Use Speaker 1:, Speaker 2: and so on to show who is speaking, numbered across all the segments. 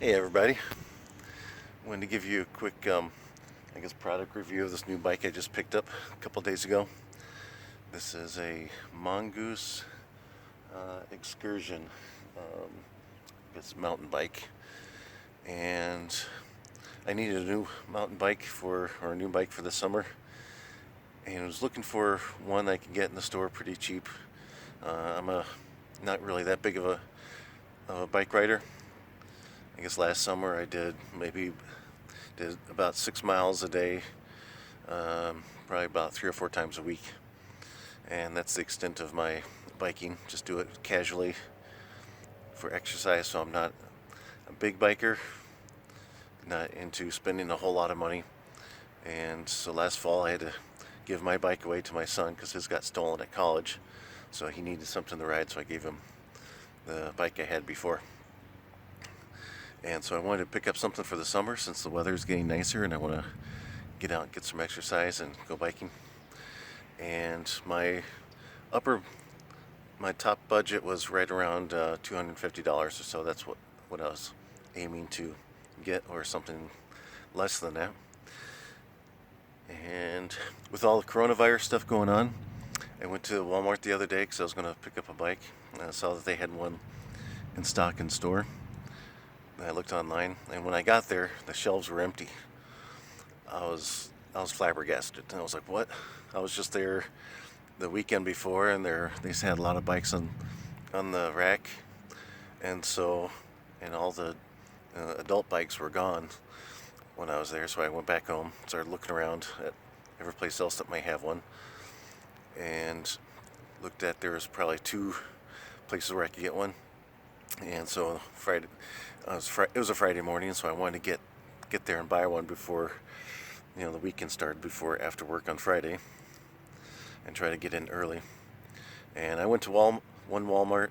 Speaker 1: Hey everybody, wanted to give you a quick, product review of this new bike I just picked up a couple days ago. This is a Mongoose Excursion, it's a mountain bike, and I needed a new mountain bike or a new bike for the summer, and I was looking for one I could get in the store pretty cheap. I'm not really that big of a bike rider. I guess last summer I did about 6 miles a day, probably about 3 or 4 times a week, and that's the extent of my biking. Just do it casually for exercise, so I'm not a big biker, not into spending a whole lot of money. And so last fall I had to give my bike away to my son because his got stolen at college, so he needed something to ride, so I gave him the bike I had before. And so I wanted to pick up something for the summer since the weather is getting nicer and I want to get out and get some exercise and go biking. And my top budget was right around $250 or so. That's what I was aiming to get, or something less than that. And with all the coronavirus stuff going on, I went to Walmart the other day because I was going to pick up a bike. And I saw that they had one in stock in store. I looked online, and when I got there, the shelves were empty. I was flabbergasted. And I was like, "What?" I was just there the weekend before, and they had a lot of bikes on the rack, and all the adult bikes were gone when I was there. So I went back home, started looking around at every place else that might have one, and looked at there was probably 2 places where I could get one. And so it was a Friday morning, so I wanted to get there and buy one before the weekend started, after work on Friday, and try to get in early. And I went to one Walmart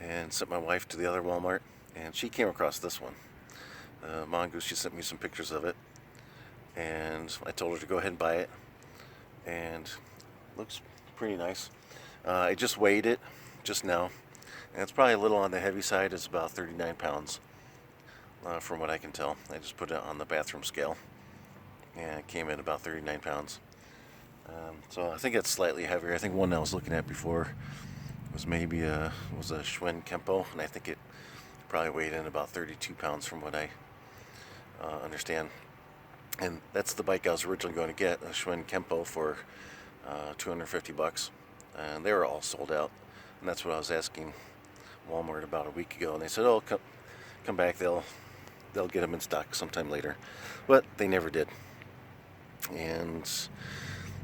Speaker 1: and sent my wife to the other Walmart, and she came across this one, Mongoose. She sent me some pictures of it, and I told her to go ahead and buy it, and it looks pretty nice. I just weighed it just now. And it's probably a little on the heavy side. It's about 39 pounds, from what I can tell. I just put it on the bathroom scale, and it came in about 39 pounds. So I think it's slightly heavier. I think one I was looking at before was a Schwen Kempo, and I think it probably weighed in about 32 pounds from what I understand. And that's the bike I was originally going to get, a Schwen Kempo, for $250, and they were all sold out. And that's what I was asking Walmart about a week ago, and they said, "Oh, come back. They'll get them in stock sometime later," but they never did. And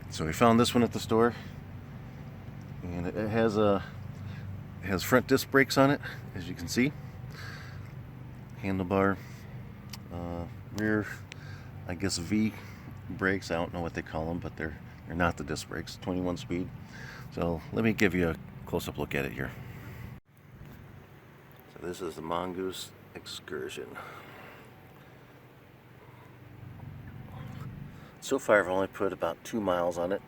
Speaker 1: so we found this one at the store, and it has front disc brakes on it, as you can see. Handlebar, rear, I guess V brakes. I don't know what they call them, but they're not the disc brakes. 21 speed. So let me give you a close-up look at it here. So this is the Mongoose Excursion. So far I've only put about 2 miles on it,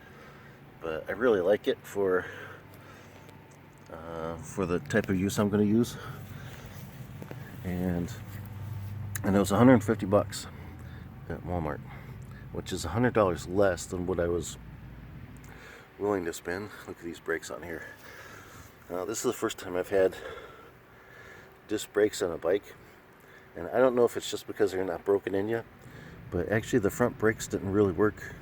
Speaker 1: but I really like it for the type of use I'm going to use. And it was $150 at Walmart, which is $100 less than what I was willing to spend. Look at these brakes on here. This is the first time I've had disc brakes on a bike, and I don't know if it's just because they're not broken in yet, but actually the front brakes didn't really work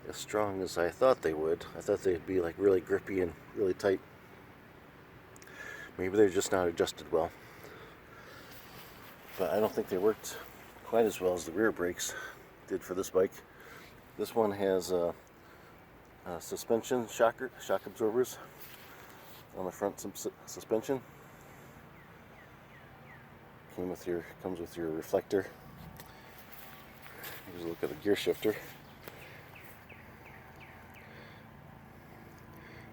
Speaker 1: as strong as I thought they would. I thought they'd be like really grippy and really tight. Maybe they're just not adjusted well, but I don't think they worked quite as well as the rear brakes did for this bike. This one has suspension shock absorbers on the front suspension. Comes with your reflector. Here's a look at the gear shifter.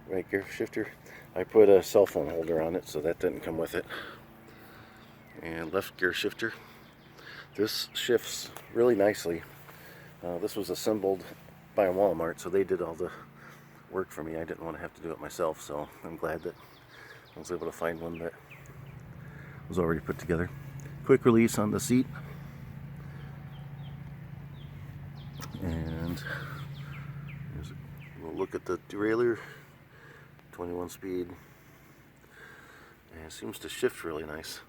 Speaker 1: Right gear shifter. I put a cell phone holder on it, so that didn't come with it. And left gear shifter. This shifts really nicely. This was assembled by Walmart, so they did all the work for me. I didn't want to have to do it myself, so I'm glad that I was able to find one that was already put together. quick release on the seat. And here's a little look at the derailleur. 21 speed. And it seems to shift really nice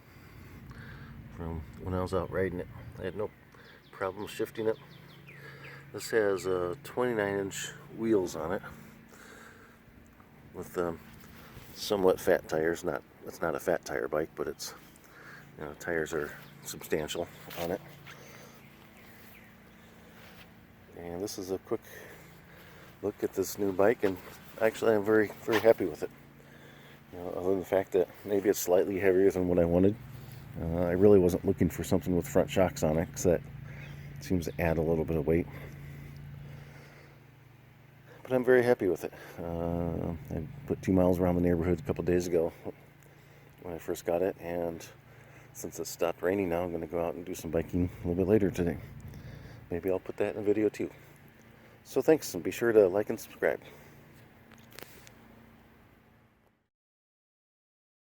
Speaker 1: from when I was out riding it. I had no problem shifting it. This has 29-inch wheels on it with somewhat fat tires. It's not a fat tire bike, but it's, you know, tires are substantial on it. And this is a quick look at this new bike, and actually I'm very, very happy with it. You know, other than the fact that maybe it's slightly heavier than what I wanted. I really wasn't looking for something with front shocks on it, because that seems to add a little bit of weight. But I'm very happy with it. I put 2 miles around the neighborhood a couple days ago when I first got it, and since it stopped raining now, I'm going to go out and do some biking a little bit later today. Maybe I'll put that in a video too. So thanks, and be sure to like and subscribe.